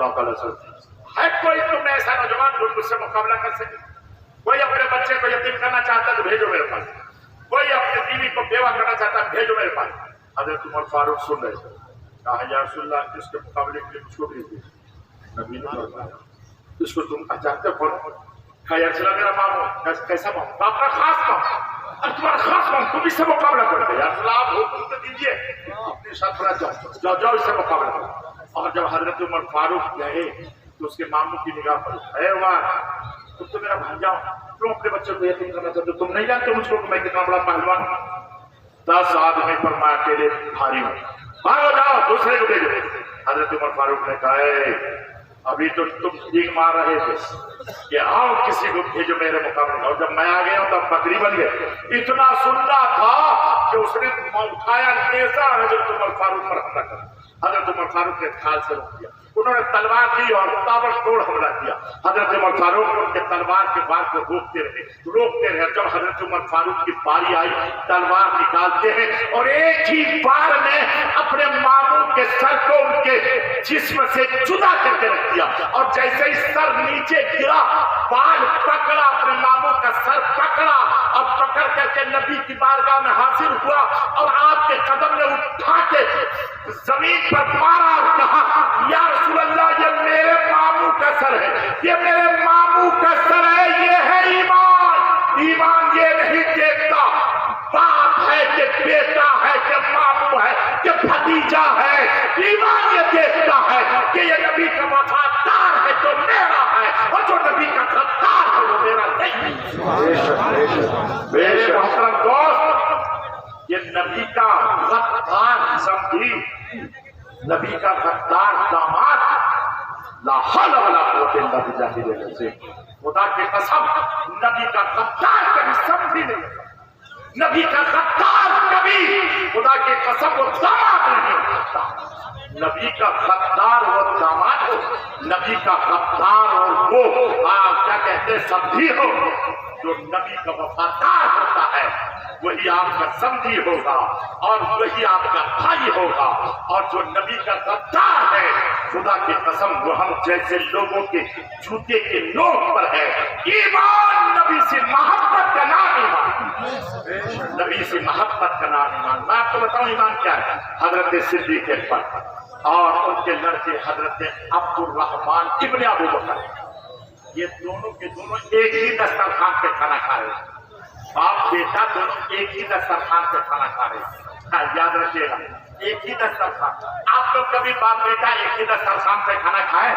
सल्लल्लाहु अलैहि वसल्लम। है कोई तुम में ऐसा नौजवान जो मुझसे मुकाबला कर सके? कोई अपने बच्चे को यतीम करना चाहता तो भेजो मेरे पास, कोई अपनी बीवी को बेवा करना चाहता भेजो मेरे पास। हजरत उमर फारूक सुन रहे थे, कहा या रसूलल्लाह इसके मुकाबले के लिए मुझको भेज दीजिए। नबी ने फरमाया इसको तुम जानते हो कौन? कहा या रसूलल्लाह मेरा मामू। कैसा मामू? आपका खास मामू, तुम्हारा खास मामू, तुम इससे मुकाबला करते। या रसूलल्लाह आप हुक्म तो दीजिए, अपने साथ थोड़ा जाओ जाओ इससे मुकाबला करो। और जब हजरत उमर फारूक गए तो उसके मामू की निगाह पर, है उमर तुम तो मेरा भांजा हो, तुम अपने बच्चों को यतीम करना चाहते हो, तुम नहीं जानते मुझको कि मैं कितना बड़ा पहलवान हूं। 10 आदमी पर मैं अकेले भारी हूं, भागो जाओ दूसरे को भेजो। हजरत उमर फारूक ने कहा अभी तो तुम ठीक मार रहे थे कि आओ किसी को भेजो मेरे मुकाबले। और जब मैं आ गया हूं तब बकरी बन गए। इतना सुनना था कि उसने उठाया नेजा हजरत उमर फारूक पर हमला कर। हजरत उमर फारूक ने खाल से रोक दिया, उन्होंने तलवार दी और ताबड़तोड़ हमला किया। हजरत उमर फारूक उनके तलवार के वार को रोकते रहे। जब हजरत उमर फारूक की बारी आई तलवार निकालते हैं और एक ही बार में अपने मामू के सर को उनके जिस्म से जुदा करके रख दिया। और जैसे ही सर नीचे गिरा बाल पकड़ा, अपने मामू का सर पकड़ा और पकड़ करके नबी की बारगाह में हाजिर हुआ और आपके कदम में उठा के जमीन पर मारा और कहा या रसूलल्लाह ये मेरे मामू का सर है, ये मेरे मामू का सर है, ये है ईमान। ईमान ये नहीं देखता बाप है कि बेटा है कि मामू है कि भतीजा है, ईमान ये देखता है कि ये नबी का वफादार है तो मेरा है, और जो नबी का गद्दार है वो मेरा नहीं। मेरे मोहतरम दोस्त, ये नबी का गद्दार समझी, नबी का गद्दार दामाद, ला हौला वला कुव्वता इल्ला बिल्लाह से खुदा की कसम नबी का गद्दार कभी समझी नहीं। नबी का गद्दार कभी खुदा की कसम वो दामाद नहीं हो सकता। नबी का गद्दार वो दामाद हो, नबी का गद्दार और वो क्या कहते हैं समझी हो। जो नबी का वफादार होता है वही आपका समझी होगा और वही आपका भाई होगा। और जो नबी का गद्दार है खुदा की कसम वो हम जैसे लोगों के जूते के नोक पर है। ईमान नबी से मोहब्बत का नाम ईमान, नबी से मोहब्बत का नाम ईमान। मैं आपको बताऊं ईमान क्या है। हजरत सिद्दीक अकबर और उनके लड़के हजरत अब्दुल रहमान इब्ने अबू बकर, ये दोनों के दोनों एक ही दस्तरखान पे खाना खा रहे हैं। बाप बेटा दोनों एक ही दस्तरखान पे खाना खा रहे हैं। याद रखिएगा, एक ही दस्तरखान। आप लोग कभी बाप बेटा एक ही दस्तरखान पे खाना खाए?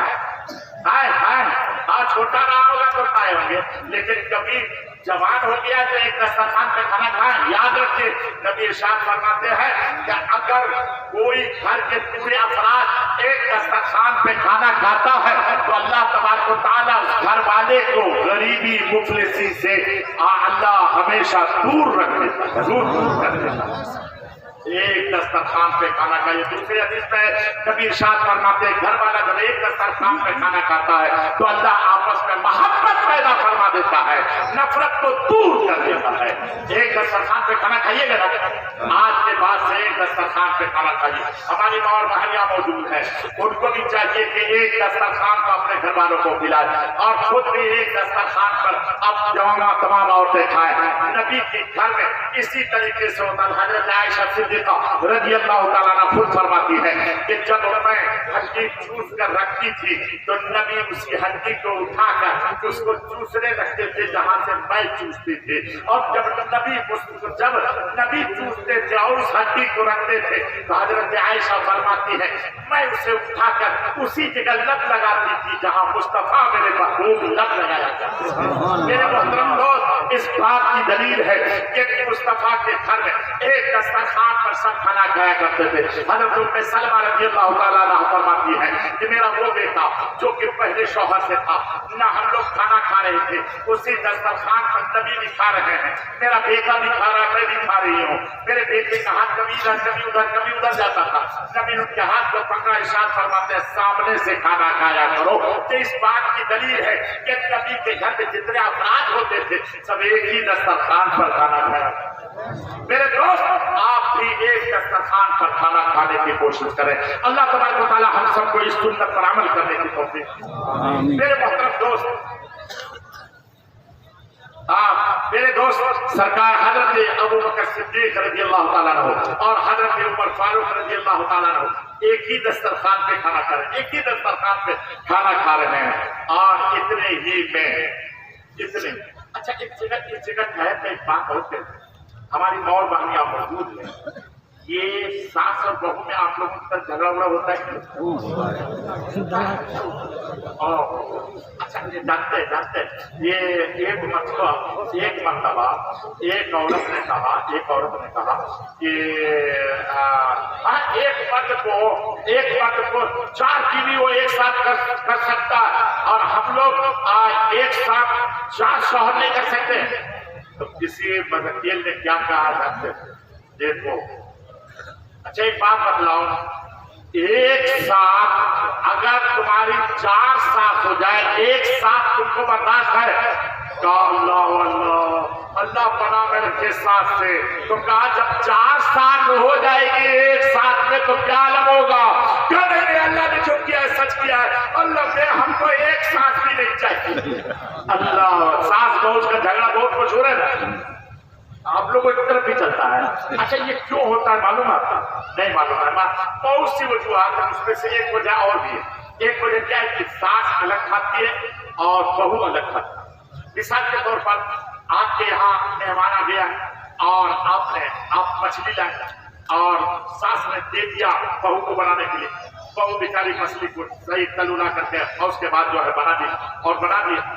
हाँ, छोटा रहा होगा तो खाए होंगे, लेकिन कभी जवान हो गया तो एक दस्तरखान पे खाना खाए। याद रखिए, नबी इरशाद फरमाते हैं कि अगर कोई घर के पूरे अफराद एक दस्तरखान पे खाना खाता है तो अल्लाह तबारक व तआला उस घर वाले को गरीबी मुफलिसी से अल्लाह हमेशा दूर रख देता है, दूर कर देता है। एक दस्तरखान पे खाना खाइए। दूसरे हदीस में नबी इरशाद फरमाते हैं घर वाला जब एक दस्तरखान पे खाना खाता है तो अल्लाह आपस में मोहब्बत पैदा फरमा देता है, नफरत को दूर कर देता है। एक दस्तरखान पे खाना खाइएगा ना, आज के बाद से एक दस्तरखान पे खाना खाइए। हमारी माँ और बहनियां मौजूद है, उनको भी चाहिए कि एक दस्तरखान पर अपने घर वालों को खिलाए और खुद भी एक दस्तरखान पर अब जवाना तमाम औरतें खाए। नबी के घर में इसी तरीके से होता। हजरत आयशा रज़ी अल्लाह तआला अन्हा खुद फरमाती है कि जब मैं हड्डी चूस कर रखती थी तो नबी उसकी हड्डी को उठाकर उसको चूसने रखते थे जहां से मैं चूसती थी। और जब नबी चूसते थे और उस हड्डी को रखते थे तो हजरत आयशा फरमाती है मैं उसे उठाकर उसी जगह लब लगाती थी जहां मुस्तफा मेरे महबूब लब लगाया करते थे। मेरे मोहतरम दोस्त, इस बात की दलील है कि मुस्तफा के घर में एक दस्तरखान पर सब खाना खाया करते थे। हजरत उम्मे सलमा रज़ी अल्लाह तआला अन्हा फरमाती है कि मेरा वो बेटा जो कि पहले शौहर से था ना, हम लोग खाना खा रहे थे उसी दस्तरखान पर नबी भी खा रहे हैं, मेरा बेटा भी खा रहा है, मैं भी खा रही हूँ। मेरे बेटे का हाथ कभी इधर कभी उधर कभी उधर जाता था। नबी उनके हाथ को पकड़ा, इरशाद फरमाते हैं सामने से खाना खाया करो। तो इस बात की दलील है कि नबी के घर में जितने अफराद होते थे सब एक ही दस्तरखान पर खाना खाया। मेरे दोस्त, आप भी एक दस्तरखान पर खाना کھانے کی کوشش کریں. اللہ تبارک و تعالی ہم سب کو اس سنت پر عمل کرنے کی توفیق. میرے محترم دوست، میرے دوست، سرکار حضرت ابو بکر صدیق رضی اللہ تعالیٰ عنہ اور حضرت عمر فاروق رضی اللہ تعالیٰ عنہ ایک ہی دسترخوان پہ کھانا کھا رہے ہیں، ایک ہی دسترخوان پہ کھانا کھا رہے ہیں. اور اتنے ہی میں اچھا ایک جگہ ٹھہر کے ایک بات اور کہتے ہیں. ہماری ماں اور بہنیاں موجود ہیں، یہ ساس اور بہو میں آپ لوگوں کا جھگڑا وگڑا ہوتا ہے؟ اچھا جانتے یہ ایک مرتبہ ایک عورت نے کہا کہ ایک مرد کو 4 بیوی وہ ایک ساتھ کر سکتا ہے اور ہم لوگ ایک ساتھ 4 شوہر نہیں کر سکتے. تو کسی مذہبیل نے کیا کہا جانتے دیکھو، اچھا ایک بات بتلاؤ، ایک ساتھ اگر تمہاری 4 ساتھ ہو جائے، ایک ساتھ تم کو برداشت ہے؟ کہا اللہ پناہ میں رکھے ساتھ سے. تو کہا جب 4 ساتھ ہو جائے گی ایک ساتھ میں تو کیا عالم ہوگا؟ کہا نہیں اللہ نے جو کیا ہے سچ کیا ہے. اللہ میں ہم کو ایک ساتھ بھی نہیں چاہیے. اللہ ساس بہو کا جھگڑا بہت مشہور ہے نا، آپ لوگوں کی طرف بھی چلتا ہے. اچھا یہ کیوں ہوتا ہے معلوم ہے؟ نہیں معلوم ہے. بہت سی وجوہات ہیں، اس میں سے ایک وجہ اور بھی ہے. ایک وجہ کیا ہے کہ ساس الگ کھاتی ہے اور بہو الگ کھاتی ہے. مثال کے طور پر آپ کے یہاں مہمان آ گیا اور آپ مچھلی لائے اور ساس نے دے دیا بہو کو بنانے کے لیے. بہو بیچاری مچھلی کو صحیح تلونا کر کے اور اس کے بعد جو ہے بنا دی.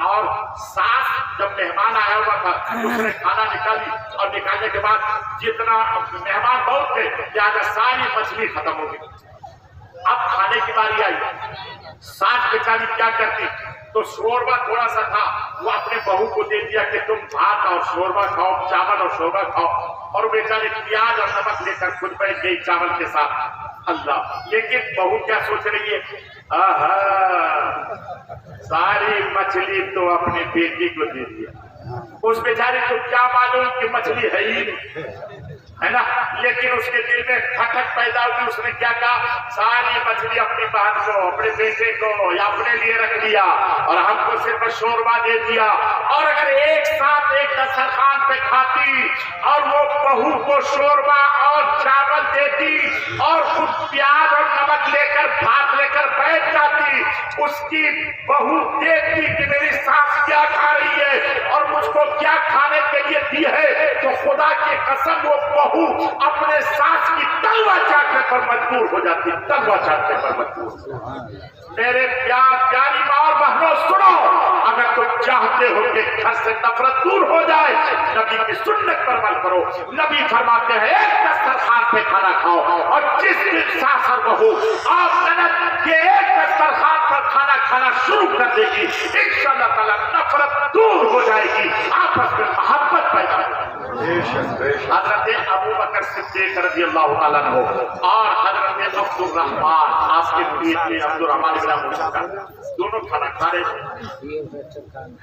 اور ساس جب مہمان آیا ہوا تھا اس نے کھانا نکالی اور نکالنے کے بعد جتنا مہمان بہت تھے لہٰذا ساری مچھلی ختم ہو گئی. اب کھانے کی باری آئی، ساس بیچاری کیا کرتی؟ تو شوربا تھوڑا سا تھا، وہ اپنے بہو کو دے دیا کہ تم بھات اور شوربا کھاؤ، چاول اور شوربا کھاؤ. اور بیچاری پیاز اور نمک لے کر خود بیٹھ گئی چاول کے ساتھ. اللہ، لیکن بہو کیا سوچ رہی ہے؟ ساری مچھلی تو اپنی بیٹی کو دے دیا. اس بیچاری کو کیا معلوم کہ مچھلی ہے ہی نہیں، ہے نا؟ لیکن اس کے دل میں کھٹک پیدا ہوئی. اس نے کیا کہا؟ ساری مچھلی اپنی بہن کو، اپنے بیٹے کو یا اپنے لیے رکھ لیا اور ہم کو صرف شوربا دے دیا. اور اگر ایک ساتھ ایک دسترخوان پہ کھاتی اور وہ بہو کو شوربا اور چاول دیتی اور خود پیاز اور نمک لے کر بھات لے کر بیٹھ جاتی، اس کی بہو دیکھتی کہ میری ساس کیا کھا رہی ہے اور مجھ کو کیا کھانے کے لیے دی ہے، تو خدا کی قسم وہ بہو اپنے ساس کی تلوا چاٹنے پر مجبور ہو جاتی. میرے پیاری ماں اور بہنوں سنو، اگر تم چاہتے ہو کہ گھر سے نفرت دور ہو جائے، نبی کی سنت پر عمل کرو. نبی فرماتے ہیں ایک دسترخوان پہ کھانا کھاؤ اور جس دن ساس اور بہو آپ نند کے ایک دسترخوان پر کھانا کھانا شروع کر دے گی، انشاءاللہ تعالیٰ نفرت دور ہو جائے گی، آپس میں محبت پیدا ہوگی. حضرت ابو بکر صدیق رضی اللہ تعالیٰ عنہ اور حضرت عبد الرحمان، آپ کے بیٹے عبد الرحمان ابن ابو بکر دونوں کھانا کھا رہے تھے.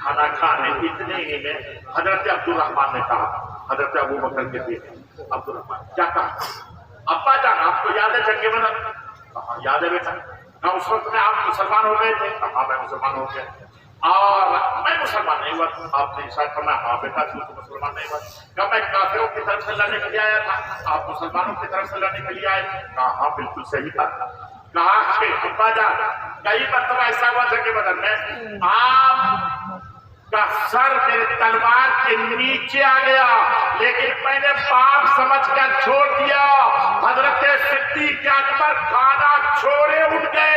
کھانا کھانے اتنے ہی میں حضرت عبد الرحمان نے کہا، حضرت ابو بکر کے بیٹے عبد الرحمان کیا کہا؟ ابا جان آپ کو یاد ہے جنگ بدر؟ کہا یاد ہے بیٹا. کہا اس وقت میں آپ مسلمان ہو گئے تھے؟ کہا میں مسلمان ہو گیا. اور میں مسلمان نہیں ہوا. آپ نے اشارہ فرمایا ہاں بیٹا تو مسلمان نہیں ہوا. کہا میں کافروں کی طرف سے لڑنے کے لیے آیا تھا، آپ مسلمانوں کی طرف سے لڑنے کے لیے آئے؟ کہا ہاں بالکل صحیح تھا. کہا کہ ابا جان کئی مرتبہ ایسا ہوا جنگ بدر میں آپ کا سر میرے تلوار کے نیچے آ گیا، لیکن میں نے پاپ سمجھ کر چھوڑ دیا. حضرت صدیق اکبر کھانا چھوڑے اٹھ گئے،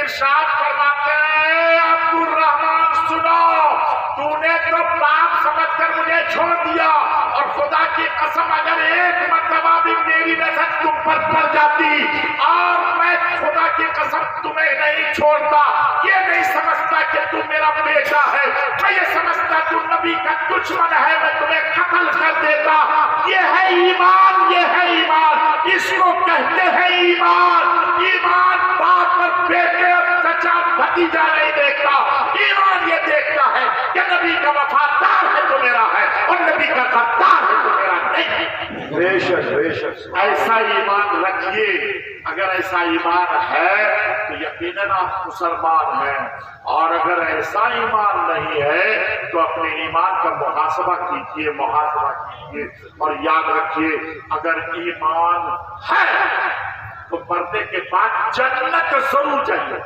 ارشاد فرماتے ہیں عبد الرحمان سنو، تو نے تو پاپ سمجھ کر مجھے چھوڑ دیا اور خدا کی قسم اگر ایک مرتبہ بھی میری نظر تم پر پڑ جاتی اور میں خدا کی قسم تمہیں نہیں چھوڑتا. یہ نہیں سمجھتا کہ تم میرا بیٹا ہے، میں یہ سمجھتا تو نبی کا دشمن ہے، میں تمہیں قتل کر دیتا. یہ ہے ایمان، یہ ہے ایمان، اس کو کہتے ہیں ایمان. ایمان باپ اور بیٹے اور چچا بھتیجا نہیں دیکھتا، ایمان یہ دیکھتا ہے کہ نبی کا وفادار ہے تو میرا ہے اور نبی کا غدار ہے تو میرا نہیں. بے شک بے شک. ایسا ایمان رکھیے. اگر ایسا ایمان ہے تو یقیناً آپ مسلمان ہیں، اور اگر ایسا ایمان نہیں ہے تو اپنے ایمان کا محاسبہ کیجیے، محاسبہ کیجیے. اور یاد رکھیے اگر ایمان ہے تو مرنے کے بعد جنت ضرور چاہیے.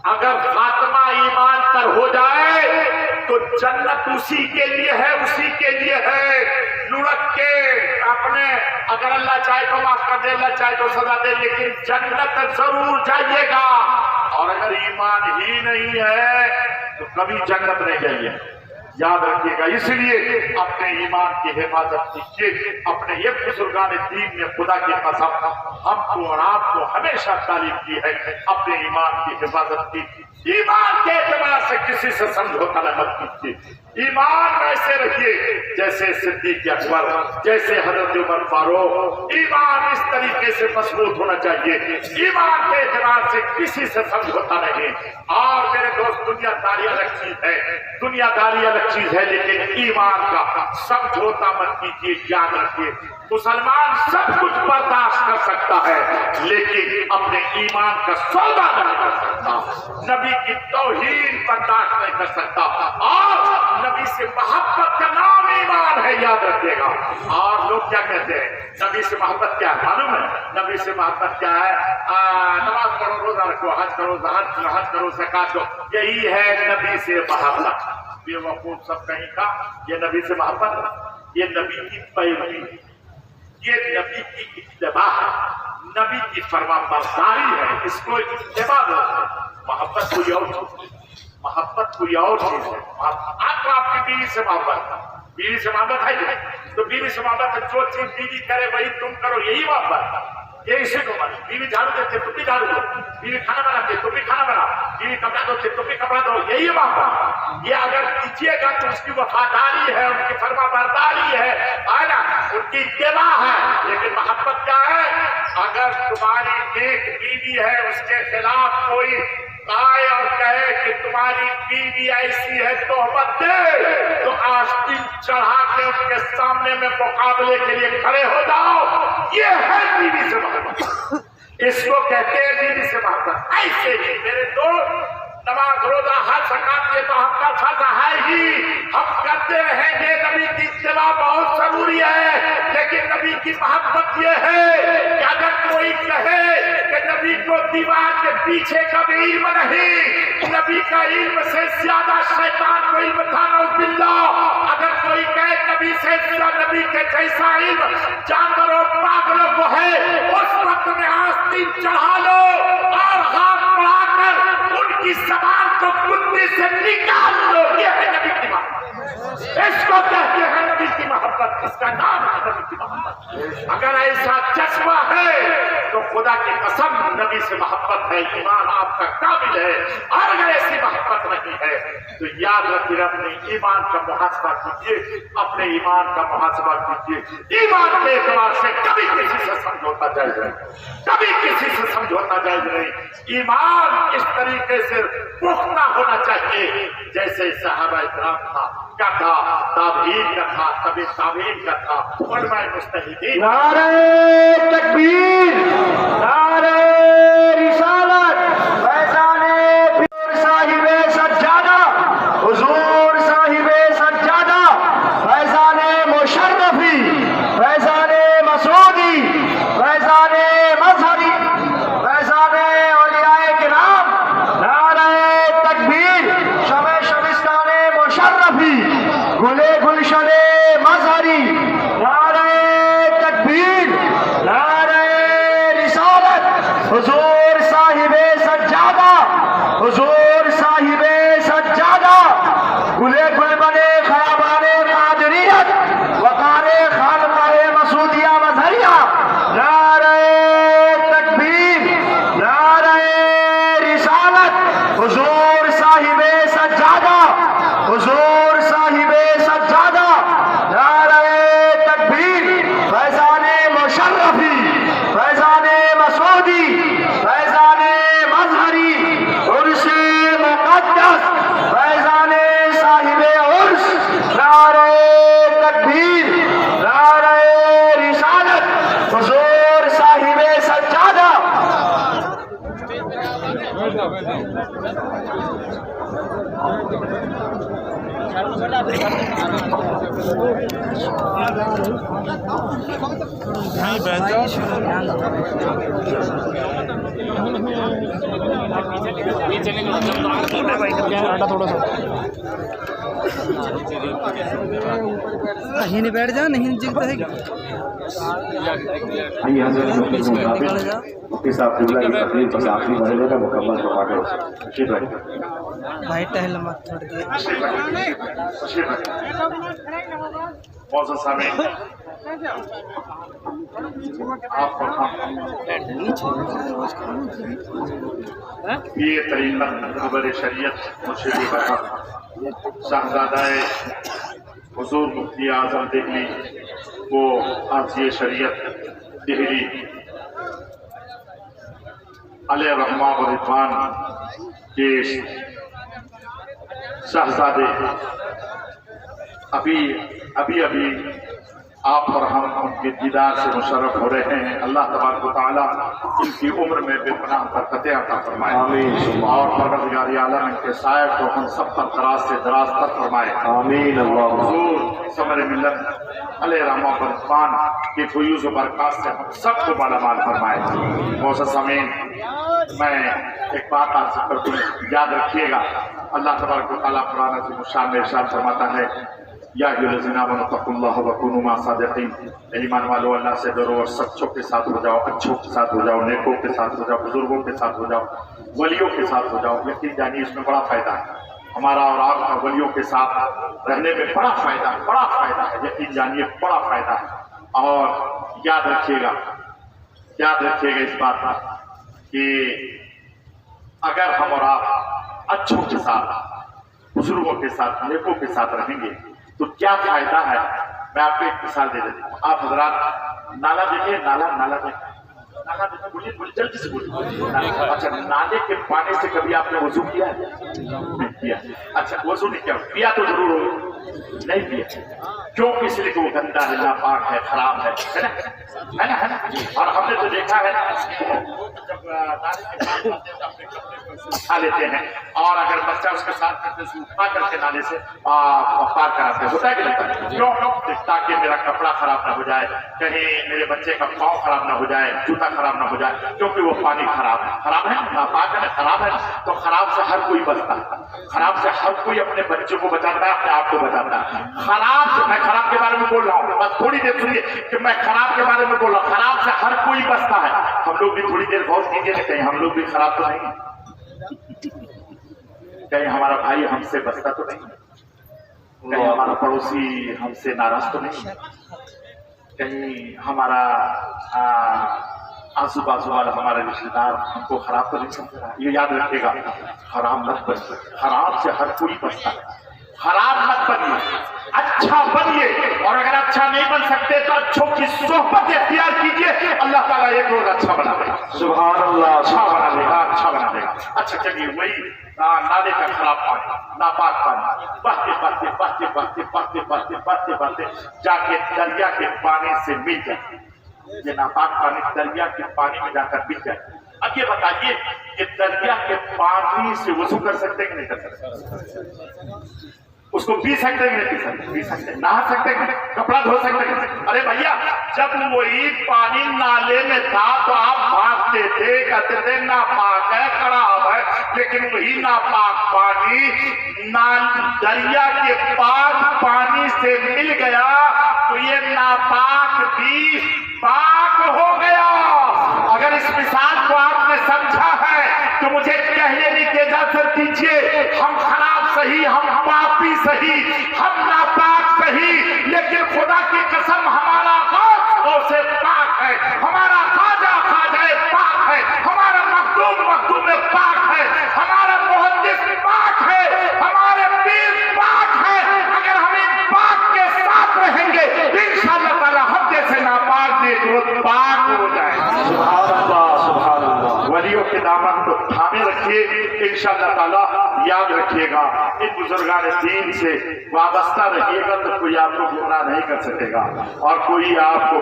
اگر خاتمہ ایمان پر ہو جائے تو جنت اسی کے لیے ہے، اسی کے لیے ہے. لڑک کے اپنے اگر اللہ چاہے تو معاف کر دے، اللہ چاہے تو سزا دے، لیکن جنت ضرور جائیے گا. اور اگر ایمان ہی نہیں ہے تو کبھی جنت نہیں جائیے. یاد رکھیے گا. اس لیے اپنے ایمان کی حفاظت کیجیے. اپنے یہ بزرگان دین نے خدا کی قسم ہم کو اور آپ کو ہمیشہ تعلیم کی ہے اپنے ایمان کی حفاظت کی. ایمان کے اعتبار سے کسی سے سمجھوتا نہ مت کیجیے. ایمان ایسے رکھیے جیسے صدیق اکبر، جیسے حضرت عمر فاروق. ایمان اس طریقے سے مضبوط ہونا چاہیے. ایمان کے اعتبار سے کسی سے سمجھوتا نہیں. اور میرے دوست دنیا داری الگ چیز ہے، دنیا داری الگ چیز ہے، لیکن ایمان کا سمجھوتا مت کیجیے. یاد رکھیے مسلمان سب کچھ برداشت کر سکتا ہے لیکن اپنے ایمان کا سودا نہیں کر سکتا. نبی کی توہین برداشت نہیں کر سکتا. اور نبی سے محبت کا نام ایمان ہے. یاد رکھیے گا. اور لوگ کیا کہتے ہیں نبی سے محبت کیا ہے معلوم ہے؟ نبی سے محبت کیا ہے؟ نماز پڑھو، روزہ رکھو، حج کرو، حج کرو، زکات دو. یہی ہے نبی سے محبت. بے وقوف سب کہیں کا یہ نبی سے محبت، یہ نبی کی پیروی، یہ نبی کی اتباع ہے، نبی کی فرما برداری ہے. اس کو اتباع بولتے ہیں. محبت کوئی اور چیز ہے، محبت کوئی اور چیز ہے. آپ کی بیوی سے محبت، بیوی سے محبت ہے تو بیوی سے محبت ہے. جو چیز بیوی کرے وہی تم کرو، یہی محبت. یہ اسی کو مانے. بیوی جھاڑو دیتے تم بھی جھاڑو دو، بیوی کھانا بناتے تم بھی کھانا بناؤ، بیوی کپڑا دھوتے تم بھی کپڑا دھو. یہی محبت. یہ اگر کیجیے گا تو اس کی وفاداری ہے، ان کی فرما برداری ہے نا، ان کی اتباع ہے. لیکن محبت کیا ہے؟ اگر تمہاری ایک بیوی ہے اس کے خلاف کوئی آئے اور کہے کہ تمہاری بیوی ایسی ہے تہمت دے، تو آستین چڑھا کے ان کے سامنے میں مقابلے کے لیے کھڑے ہو جاؤ. یہ ہے بیوی سے محبت. اس کو کہتے ہیں بیوی سے محبت. ایسے ہی میرے دوست نماز، روزہ، حج، زکات یہ تو ہم کا فرض ہے ہی، ہم کرتے رہیں گے. نبی کی اتباع بہت ضروری ہے، لیکن نبی کی محبت یہ ہے کہ اگر کوئی کہے کہ نبی کو دیوار کے پیچھے کا بھی علم نہیں، نبی کا علم سے زیادہ شیطان کو علم تھا نعوذ باللہ. اگر کوئی کہے نبی سے نبی کے جیسا علم جانوروں پاگلوں کو ہے، اس وقت میں آستین چڑھا لو اور ہاتھ بڑھا کر ان کی زبان کو کتے سے نکال دو. یہ ہے نبی کی محبت. اس کو کہتے ہیں نبی کی محبت. اس کا نام ہے نبی کی محبت. اگر ایسا جذبہ ہے تو خدا کی قسم نبی سے محبت ہے، ایمان آپ کا کامل ہے. اور اگر ایسی محبت نہیں ہے تو یاد رکھیے اپنے ایمان کا محاسبہ کیجیے، اپنے ایمان کا محاسبہ کیجیے. ایمان کے اعتبار سے کبھی کسی سے سمجھوتا جائز نہیں، کبھی کسی سے سمجھوتا جائز نہیں. ایمان اس طریقے سے پختہ ہونا چاہیے جیسے صحابہ اکرام کا تھا، تابعین کا تھا، تابعین کا تھا، علماء مجتہدین. نعرہ تکبیر، نعرہ رسالت، فیضان پیر صاحب سجادہ، حضور صاحب سجادہ، فیضان مشرفی، فیضان مسعودی، فیضان مظہری، فیضان اولیاء کرام. نعرہ تکبیر، شمع شبستان مشرفی، گلے گلشن مظہری. نعرہ تکبیر، نعرہ رسالت، حضور صاحب سجادہ، حضور صاحب سجادہ، گلے گلبن خیابان قادریت، وقار خانقاہ مسعودیہ مظہریہ. نعرہ تکبیر، نعرہ رسالت، حضور صاحب سجادہ، حضور صاحب سجادہ. نعرہ تکبیر، فیضان مشرفی، فیضان مسعودی، فیضان مظہری، عرص कहीं नहीं बैठ जा, नहीं जीतता है। आइए हज़रत मुफ्ती साहब जुमला की तकलीफ बस आखिरी महीने का मुकम्मल करवा कर तशरीफ रखें। भाई टहल मत छोड़ दिया। मौजूद सामने आपको ये तरीका खबर शरीयत मुर्शिद साहबजादाए हुजूर मुफ्ती आजम दिल्ली वो आसिए शरीयत दिल्ली अलैहि रहमा व रिदवान के शहजादे अभी आप और हम उनके दीदार से मुशर्रफ हो रहे हैं। अल्लाह तबारक व तआला इनकी उम्र में बेपनाह बरकतें अता फरमाए आमीन। और परवरदिगार आलम इनके साय को हम सब पर दराज से दराज तक फरमाए आमीन। अल्लाह हुजूर समर मिल्लत अलैहि रहमा व रिदवान के फयूज़ व बरक़ात से हम सबको मालामाल फरमाए। मौजूद सामीन, मैं एक बात अर्ज़ करता हूं, याद रखिएगा। अल्लाह तबारक व तआला कुरान अज़ीम शान में इरशाद फरमाता है, या अय्युहल्लज़ीना आमनू तक़ुल्लाह व कूनू मअस सादिक़ीन, ईमान वालों अल्लाह से डरो और सच्चों के साथ हो जाओ, अच्छों के साथ हो जाओ, नेकों के साथ हो जाओ, बुजुर्गों के साथ हो जाओ, वलियों के साथ हो जाओ। यकीन जानिए इसमें बड़ा फायदा है। हमारा और आपका वलियों के साथ रहने में बड़ा फायदा है। यकीन जानिए बड़ा फायदा है। और याद रखिएगा इस बात का कि अगर हम और आप अच्छों के साथ, बुजुर्गों के साथ, नेकों के साथ रहेंगे तो क्या फायदा है। मैं आपको एक मिसाल दे देता हूँ। आप हजरात नाला देखिए, नाला देखिए, बोलिए जल्दी से बोलिए। अच्छा, नाले के पानी से कभी आपने वजू किया है? नहीं किया। अच्छा, वजू नहीं किया, पिया तो जरूर हो, नहीं पिया। क्यों? इसलिए कि वो गंदा है, नापाक है, खराब है ना। और हमने तो देखा है जब नाले के पानी उठा लेते हैं और अगर बच्चा उसके साथ करते से उठा करके नाले से पार कराते, होता है कि नहीं? क्यों? ताकि मेरा कपड़ा खराब ना हो जाए, कहीं मेरे बच्चे का पाँव खराब ना हो जाए, जूता खराब ना हो जाए, क्योंकि वो पानी खराब है, नापाक है, खराब है। तो खराब से हर कोई बचता है, खराब से हर कोई अपने बच्चों को बचाता है, अपने आप को बचाता है। खराब से, मैं खराब के बारे में बोल रहा हूँ, बस थोड़ी देर सुनिए कि मैं खराब के बारे में बोल रहा हूँ। खराब से हर कोई बचता है। हम लोग भी थोड़ी देर गौर कीजिए, कहीं हम लोग भी खराब तो नहीं, कहीं हमारा भाई हमसे बचता तो नहीं, कहीं हमारा पड़ोसी हमसे नाराज तो नहीं, कहीं हमारा आजू बाजू वाला हमारे रिश्तेदार हमको खराब तो नहीं समझ रहा। ये याद रखिएगा, खराब मत बनिए। खराब से हर कोई बचता है। खराब मत बनिए, अच्छा बनिए। और अगर अच्छा नहीं बन सकते तो अच्छों की सोहबत इख्तियार कीजिए। अल्लाह ताला एक रोज अच्छा बना देगा। सुभान अल्लाह। अच्छा बना देगा। अच्छा, चलिए वही नाले का खराब पानी, नापाक पानी बहते जाके दरिया के पानी से मिल जाए। ये नापाक पानी दरिया के पानी में जाकर मिल जाए। अब ये बताइए कि दरिया के पानी से वजू कर सकते कि नहीं कर सकते? उसको पी सकते कि नहीं पी सकते? नहा सकते कि नहीं? कपड़ा धो सकते कि नहीं? अरे भैया, जब वही पानी नाले में था तो आप भागते थे, कहते थे नापाक है, खराब है। लेकिन वही नापाक पानी दरिया के पाक पानी से मिल गया तो ये नापाक भी पाक हो गया। अगर इस मिसाल को आपने समझा है तो मुझे कहने की इजाजत दीजिए, हम खराब सही, हम पापी सही, हम नापाक सही, लेकिन खुदा की कसम हमारा गौस से पाक है, हमारा खाजा पाक है, हमारा मखदूम पाक है, हमारा मुहद्दिस पाक है, हमारे पीर पाक है। अगर हम इन पाक के साथ रहेंगे इंशाअल्लाह ताला हम जैसे नापाक भी पाक हो जाएंगे। सुभान अल्लाह। वलियों के दामन को थामे रखिए, इंशाअल्लाह ताला याद रखिएगा, इन बुजुर्गान दीन से वाबस्ता रहिएगा तो कोई आपको गुमराह नहीं कर सकेगा और कोई आपको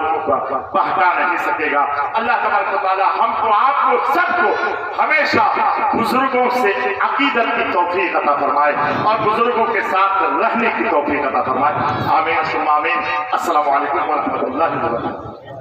बहका नहीं सकेगा। अल्लाह तबारक व तआला हमको, आपको, सबको हमेशा बुजुर्गों से अकीदत की तौफीक अता फरमाए और बुजुर्गों के साथ रहने की तौफीक अता फरमाए। आमीन सुम्मा आमीन। अस्सलामु अलैकुम व रहमतुल्लाहि व बरकातहू।